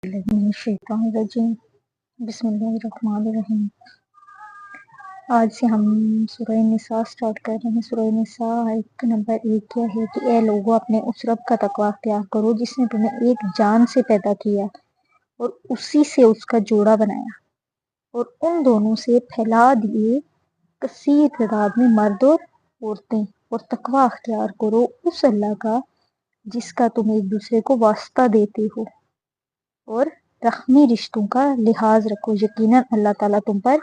الشیطان الرجیم بسم اللہ الرحمن الرحیم۔ آج سے ہم سورہ نساء سٹارٹ کر رہے ہیں۔ سورہ نساء آیت نمبر 1 کیا ہے کہ اے لوگو اپنے اس رب کا تقوی اختیار کرو جس نے تمہیں ایک جان سے پیدا کیا اور اسی سے اس کا جوڑا بنایا اور ان دونوں سے پھیلا دیے کثیر تعداد میں مرد اور عورتیں، اور تقوی اختیار کرو اس اللہ کا جس کا تم ایک دوسرے کو واسطہ دیتے ہو، اور رحمی رشتوں کا لحاظ رکھو، یقیناً اللہ تعالیٰ تم پر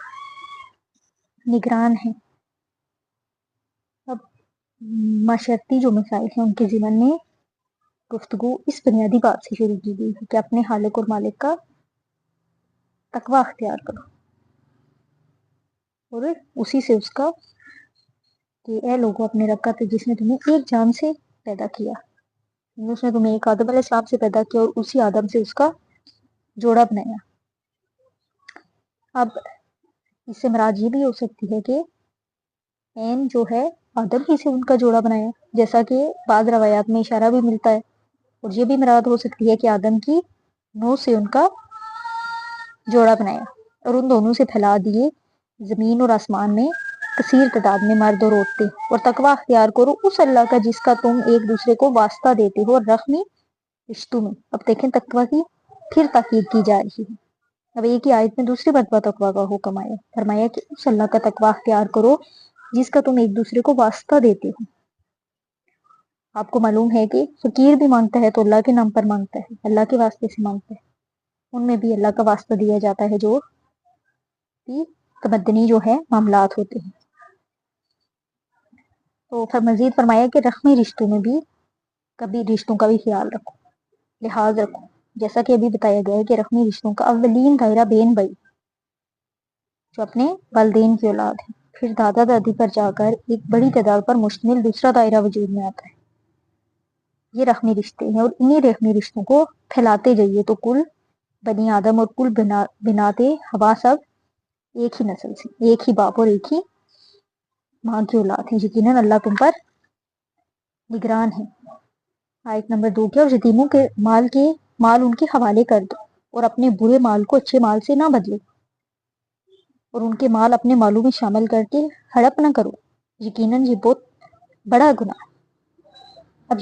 نگران ہے۔ اب معاشرتی جو مسائل ہیں ان کے ضمن میں گفتگو اس بنیادی بات سے شروع کی گئی ہے کہ اپنے خالق اور مالک کا تقوی اختیار کرو اور اسی سے اس کا کہ اے لوگوں اپنے رب کا جس نے تمہیں ایک جان سے پیدا کیا، اس نے تمہیں ایک آدم علیہ السلام سے پیدا کیا اور اسی آدم سے اس کا جوڑا بنایا۔ اب اس سے مراد یہ بھی ہو سکتی ہے کہ این جو ہے آدم ہی سے ان کا جوڑا بنایا، جیسا کہ بعض روایات میں اشارہ بھی ملتا ہے، اور یہ بھی مراد ہو سکتی ہے کہ آدم کی نوح سے ان کا جوڑا بنایا اور ان دونوں سے پھیلا دیے زمین اور آسمان میں کثیر تعداد میں مرد اور عورتیں، اور تقوی اختیار کرو اس اللہ کا جس کا تم ایک دوسرے کو واسطہ دیتے ہو اور رحمی رشتوں میں۔ اب دیکھیں تقوی کی پھر تاکید کی جا رہی ہے۔ اب ایک ہی آیت میں دوسری مرتبہ تقوی کا حکم آیا، فرمایا کہ اس اللہ کا تقوی اختیار کرو جس کا تم ایک دوسرے کو واسطہ دیتے ہو۔ آپ کو معلوم ہے کہ فقیر بھی مانگتا ہے تو اللہ کے نام پر مانگتا ہے، اللہ کے واسطے سے مانگتا ہے، ان میں بھی اللہ کا واسطہ دیا جاتا ہے جو بھی تمدنی جو ہے معاملات ہوتے ہیں۔ تو پھر مزید فرمایا کہ رحمی رشتوں میں بھی کبھی رشتوں کا بھی خیال رکھو، لحاظ رکھو، جیسا کہ ابھی بتایا گیا ہے کہ رحمی رشتوں کا اولین دائرہ بین بھائی جو اپنے والدین کی اولاد ہے، پھر دادا دادی پر جا کر ایک بڑی تعداد پر مشتمل دوسرا دائرہ وجود میں آتا ہے۔ یہ رحمی رشتے ہیں اور انہی رحمی رشتوں کو پھیلاتے جائیے تو کل بنی آدم اور کل بنات ہوا سب ایک ہی نسل سے، ایک ہی باپ اور ایک ہی ماں کی اولاد ہے، یقیناً اللہ تم پر نگران ہے۔ آیت نمبر 2 کیا، اور یتیموں کے مال ان کے حوالے کر دو اور اپنے برے مال کو اچھے مال سے نہ بدلو، اور ان کے مال اپنے مالوں میں شامل کر کے ہڑپ نہ کرو، یقیناً یہ بہت بڑا گناہ ہے۔ اب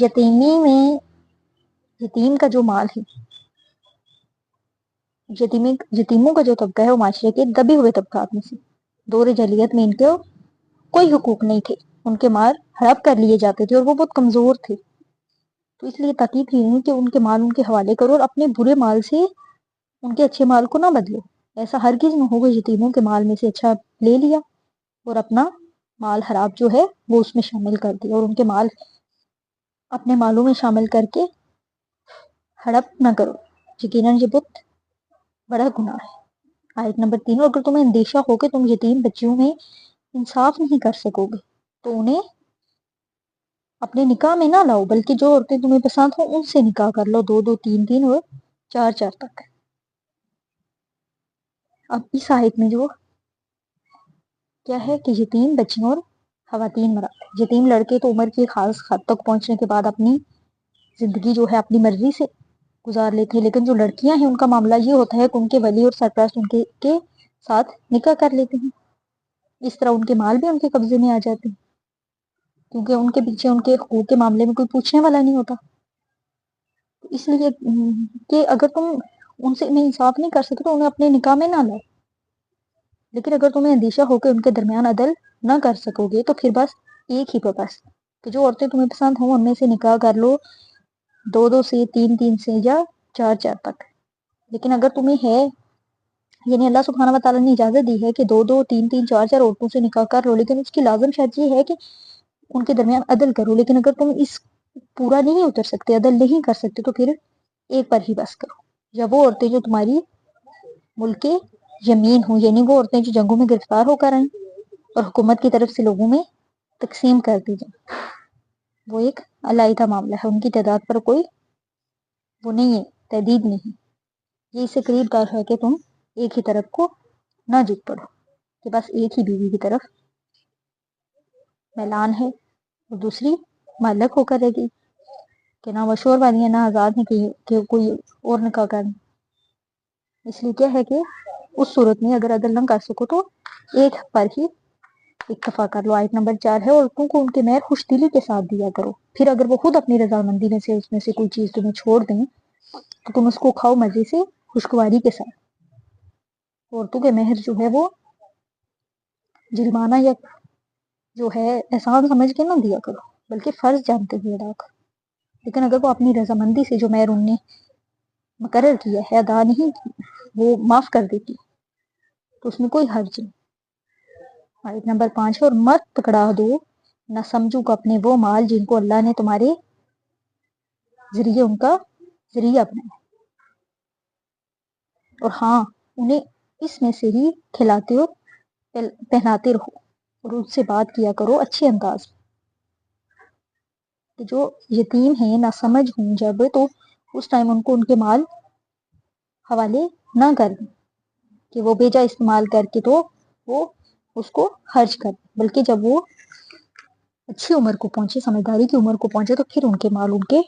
یتیم کا جو مال ہے، یتیموں کا جو طبقہ ہے وہ معاشرے کے دبے ہوئے طبقات میں سے، دور جاہلیت میں ان کے کوئی حقوق نہیں تھے، ان کے مال ہڑپ کر لیے جاتے تھے اور وہ بہت کمزور تھے، تو اس لیے تاکید کی ہے کہ ان کے مال ان کے حوالے کرو اور اپنے برے مال سے ان کے اچھے مال کو نہ بدلو۔ ایسا ہرگز نہ ہوگا یتیموں کے مال میں سے اچھا لے لیا اور اپنا مال خراب جو ہے وہ اس میں شامل کر دیا، اور ان کے مال اپنے مالوں میں شامل کر کے ہڑپ نہ کرو، یقیناً یہ بہت بڑا گناہ ہے۔ آیت نمبر 3، اگر تمہیں اندیشہ ہو کہ تم یتیم بچیوں میں انصاف نہیں کر سکو گے تو انہیں اپنے نکاح میں نہ لاؤ، بلکہ جو عورتیں تمہیں پسند ہو ان سے نکاح کر لو، 2 2 3 3 اور 4 4 تک۔ اب اس آیت میں جو کیا ہے کہ یتیم بچیوں اور خواتین مراد، یتیم لڑکے تو عمر کی خاص حد تک پہنچنے کے بعد اپنی زندگی جو ہے اپنی مرضی سے گزار لیتی ہیں، لیکن جو لڑکیاں ہیں ان کا معاملہ یہ ہوتا ہے کہ ان کے ولی اور سرپرست ان کے ساتھ نکاح کر لیتے ہیں، اس طرح ان کے مال بھی ان کے قبضے میں آ جاتے ہیں، کیونکہ ان کے پیچھے ان کے حقوق کے معاملے میں کوئی پوچھنے والا نہیں ہوتا۔ اس لیے کہ اگر تم ان سے انصاف نہیں کر سکتے تو انہیں اپنے نکاح میں نہ لاؤ، لیکن اگر تمہیں اندیشہ ہو کہ ان کے درمیان عدل نہ کر سکو گے تو پھر بس ایک ہی پہ بس کہ جو عورتیں تمہیں پسند ہوں ان میں سے نکاح کر لو، 2 2 سے 3 3 سے یا 4 4 تک۔ لیکن اگر تمہیں ہے، یعنی اللہ سبحانہ و تعالیٰ نے اجازت دی ہے کہ 2 2 3 3 4 4 عورتوں سے نکاح کر لو، لیکن اس کی لازم شرط یہ ہے کہ ان کے درمیان عدل کرو، لیکن اگر تم اس پورا نہیں اتر سکتے، عدل نہیں کر سکتے، تو پھر ایک پر ہی بس کرو، یا وہ عورتیں جو تمہاری ملک یمین ہوں، یعنی وہ عورتیں جو جنگوں میں گرفتار ہو کر آئیں اور حکومت کی طرف سے لوگوں میں تقسیم کر دی جائیں، وہ ایک علیحدہ معاملہ ہے، ان کی تعداد پر کوئی وہ نہیں ہے، تحدید نہیں، یہ اس سے قریب تر ہے کہ تم ایک ہی طرف کو نہ جھک پڑو کہ بس ایک ہی بیوی کی طرف میلان ہے اور دوسری معلق ہو کر رہ گئی کہ نہ وہ شور والی ہے نہ آزاد ہے کہ کوئی اور نکاح کریں۔ اس لیے کیا ہے کہ اس صورت میں اگر عدل نہ کر سکو تو ایک پر ہی اکتفا کر لو۔ آیت نمبر 4 ہے، عورتوں کو ان کے مہر خوش دلی کے ساتھ دیا کرو، پھر اگر وہ خود اپنی رضامندی میں سے اس میں سے کوئی چیز تمہیں چھوڑ دیں تو تم اس کو کھاؤ مزے سے خوشگواری کے ساتھ۔ عورتوں کے مہر جو ہے وہ جرمانہ یا جو ہے احسان سمجھ کے نہ دیا کرو، بلکہ فرض جانتے ہوئے ادا کرو۔ لیکن اگر وہ اپنی رضامندی سے جو مہر ان نے مقرر کیا ہے ادا نہیں کی، وہ معاف کر دیتی تو اس میں کوئی حرج نہیں۔ آیت نمبر 5 ہے، اور مت پکڑا دو نہ سمجھو کو اپنے وہ مال جن کو اللہ نے تمہارے ذریعے ان کا ذریعہ بنایا، اور ہاں انہیں اس میں سے ہی کھلاتے اور پہناتے رہو، اور ان سے بات کیا کرو اچھے انداز میں، کہ جو یتیم ہیں نہ سمجھ ہوں جب تو اس ٹائم ان کو ان کے مال حوالے نہ کر دیں کہ وہ بیجا استعمال کر کے تو وہ اس کو خرچ کر دیں، بلکہ جب وہ اچھی عمر کو پہنچے، سمجھداری کی عمر کو پہنچے تو پھر ان کے مال ان کے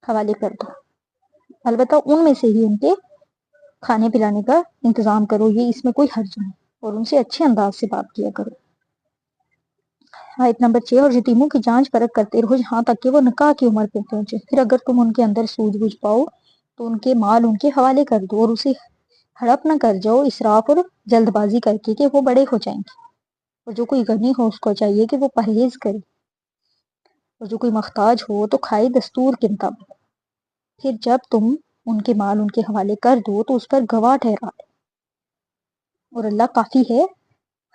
حوالے کر دو، البتہ ان میں سے ہی ان کے کھانے پلانے کا انتظام کرو، یہ اس میں کوئی حرج نہیں، اور ان سے اچھے انداز سے بات کیا کرو۔ آیت نمبر 6، اور یتیموں کی جانچ پرکھ کرتے رہو جہاں تک کہ وہ نکاح کی عمر پہ پہنچے، پھر اگر تم ان کے اندر سوجھ بوجھ پاؤ تو ان کے مال ان کے حوالے کر دو، اور اسے ہڑپ نہ کر جاؤ اسراف اور جلد بازی کر کے کہ وہ بڑے ہو جائیں گے، اور جو کوئی غنی ہو اس کو چاہیے کہ وہ پرہیز کرے، اور جو کوئی محتاج ہو تو کھائے دستور کے مطابق، پھر جب تم ان کے مال ان کے حوالے کر دو تو اس پر گواہ ٹھہرا دے، اور اللہ کافی ہے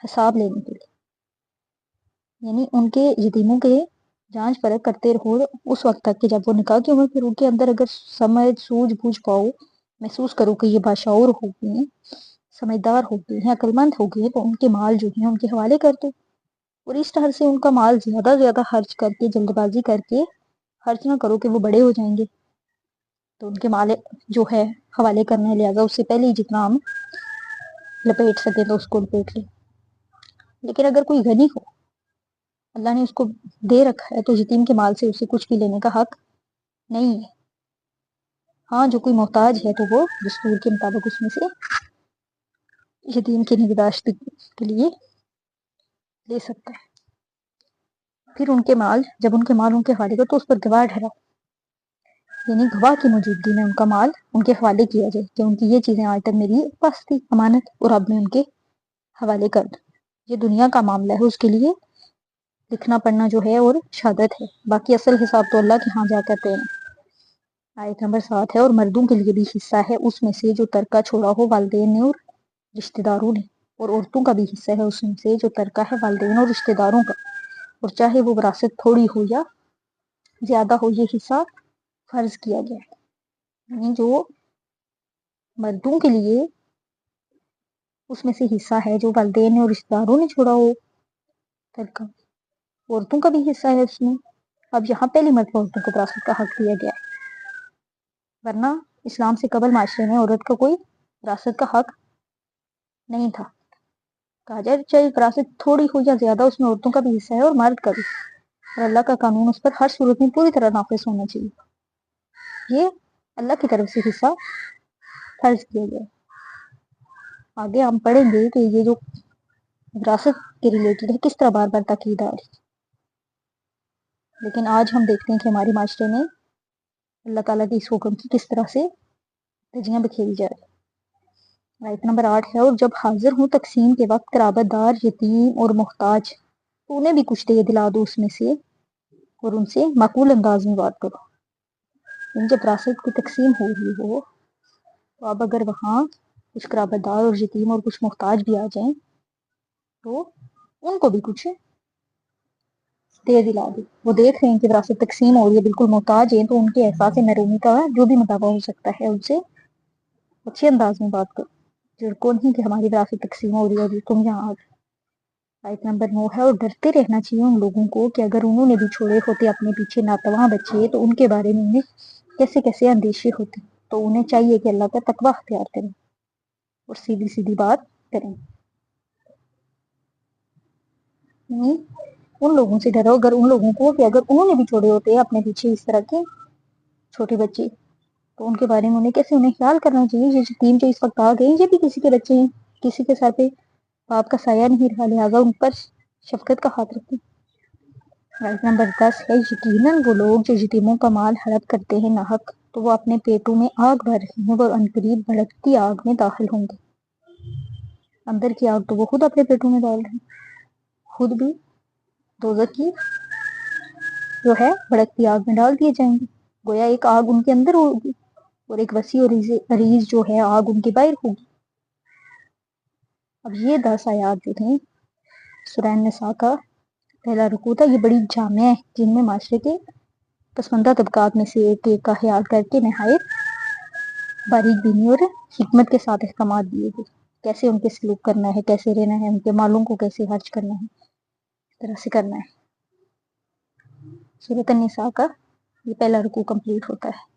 حساب لینے کے لیے۔ یعنی ان کے یتیموں کے جانچ پرکھ کرتے رہو اس وقت تک کہ جب وہ نکاح کی عمر، پھر ان کے اندر اگر سمجھ سوجھ بوجھ پاؤ، محسوس کرو کہ یہ باشعور ہو گئے، سمجھدار ہو گئے ہیں، عقل مند ہو گئے، تو ان کے مال جو ہیں ان کے حوالے کر دو، اور اس طرح سے ان کا مال زیادہ زیادہ خرچ کر کے جلد بازی کر کے خرچ نہ کرو کہ وہ بڑے ہو جائیں گے تو ان کے مال جو ہے حوالے کرنا ہے، لہٰذا اس سے پہلے ہی جتنا ہم لپیٹ سکے تو اس کو لپیٹ لیں۔ لیکن اگر کوئی غنی ہو، اللہ نے اس کو دے رکھا ہے، تو یتیم کے مال سے اسے کچھ بھی لینے کا حق نہیں ہے۔ ہاں جو کوئی محتاج ہے تو وہ دستور کے مطابق اس میں سے یتیم کی نگہداشت کے لیے لے سکتا ہے۔ پھر ان کے مال، جب ان کے مال ان کے حوالے کرو تو اس پر گواہ ٹھہراؤ، یعنی گواہ کی موجودگی میں ان کا مال ان کے حوالے کیا جائے کہ ان کی یہ چیزیں آج تک میری پاس تھی امانت، اور اب میں ان کے حوالے کر دوں۔ یہ دنیا کا معاملہ ہے، اس کے لیے لکھنا پڑھنا جو ہے اور شہادت ہے، باقی اصل حساب تو اللہ کے ہاں جا کر دینا۔ آیت نمبر 7 ہے، اور مردوں کے لیے بھی حصہ ہے اس میں سے جو ترکہ چھوڑا ہو والدین نے اور رشتہ داروں نے، اور عورتوں کا بھی حصہ ہے اس میں سے جو ترکہ ہے والدین اور رشتہ داروں کا، اور چاہے وہ وراثت تھوڑی ہو یا زیادہ ہو، یہ حصہ فرض کیا گیا ہے۔ یعنی جو مردوں کے لیے اس میں سے حصہ ہے جو والدین اور رشتہ داروں نے چھوڑا ہو ترکہ، عورتوں کا بھی حصہ ہے اس میں۔ اب یہاں پہلی مرتبہ عورتوں کو وراثت کا حق دیا گیا ہے، ورنہ اسلام سے قبل معاشرے میں عورت کا کوئی وراثت کا حق نہیں تھا۔ کہا جائے چاہے وراثت تھوڑی ہو یا زیادہ، اس میں عورتوں کا بھی حصہ ہے اور مرد کا بھی، اور اللہ کا قانون اس پر ہر صورت میں پوری طرح نافذ ہونا چاہیے۔ یہ اللہ کی طرف سے حصہ فرض کیا گیا۔ آگے ہم پڑھیں گے کہ یہ جو وراثت کے ریلیٹڈ ہے کس طرح بار بار تاکید آ رہی، لیکن آج ہم دیکھتے ہیں کہ ہمارے معاشرے میں اللہ تعالیٰ کے اس حکم کی کس طرح سے دھجیاں بکھیری جا رہی۔ آیت نمبر 8 ہے، اور جب حاضر ہوں تقسیم کے وقت قرابت دار، یتیم اور محتاج تو انہیں بھی کچھ دے دلا دو اس میں سے، اور ان سے معقول انداز میں بات کرو۔ یعنی جب وراثت کی تقسیم ہو رہی ہو تو اب اگر وہاں کچھ قرابت دار اور یتیم اور کچھ محتاج بھی آ جائیں تو ان کو بھی کچھ دے دلا دو۔ وہ دیکھ رہے ہیں کہ وراثت تقسیم ہو رہی ہے، بالکل محتاج ہیں، تو ان کے احساس محرومی کا جو بھی مطالبہ ہو سکتا ہے ان سے اچھے انداز میں بات کرو، جو کون نہیں کہ ہماری وراثت تقسیم ہو رہی ہے ابھی تم یہاں آ گئے۔ آیت نمبر 9 ہے، اور ڈرتے رہنا چاہیے ان لوگوں کو کہ اگر انہوں نے بھی چھوڑے ہوتے اپنے پیچھے ناتواں بچے تو ان کے بارے میں انہیں کیسے کیسے اندیشے ہوتے، تو انہیں چاہیے کہ اللہ کا تقویٰ اختیار کریں اور سیدھی سیدھی بات کریں۔ ان لوگوں سے ڈرو، اگر ان لوگوں کو کہ اگر انہوں نے بھی چھوڑے ہوتے اپنے پیچھے اس طرح کے چھوٹے بچے تو ان کے بارے میں انہیں خیال کرنا چاہیے. یہ یتیم جو اس وقت آ گئے یہ بھی کسی کے بچے ہیں, کسی کے سر پہ باپ کا سایہ نہیں رہا, لہٰذا ان پر شفقت کا ہاتھ رکھیں. آیت نمبر 10 ہے یقیناً وہ لوگ جو یتیموں کا مال ہڑپ کرتے ہیں ناحق تو وہ اپنے پیٹوں میں آگ بھر رہے ہیں, وہ عنقریب بھڑکتی آگ میں داخل ہوں گے. اندر کی آگ تو وہ خود اپنے پیٹوں میں ڈال رہے ہیں, خود بھی دوزخ کی جو ہے بھڑکتی آگ میں ڈال دیے جائیں گے. گویا ایک آگ ان کے اندر ہوگی اور ایک وسیع اور عریض جو ہے آگ ان کے باہر ہوگی. اب یہ 10 آیات جو ہیں سورہ النساء کا پہلا رکوع تھا, یہ بڑی جامع ہے, جن میں معاشرے کے پسماندہ طبقات میں سے ایک کا خیال کر کے نہایت باریک بینی اور حکمت کے ساتھ احکامات دیے گئے, کیسے ان کے سلوک کرنا ہے, کیسے رہنا ہے, ان کے مالوں کو کیسے خرچ کرنا ہے, اس طرح سے کرنا ہے. سورۃ النساء کا یہ پہلا رکوع کمپلیٹ ہوتا ہے.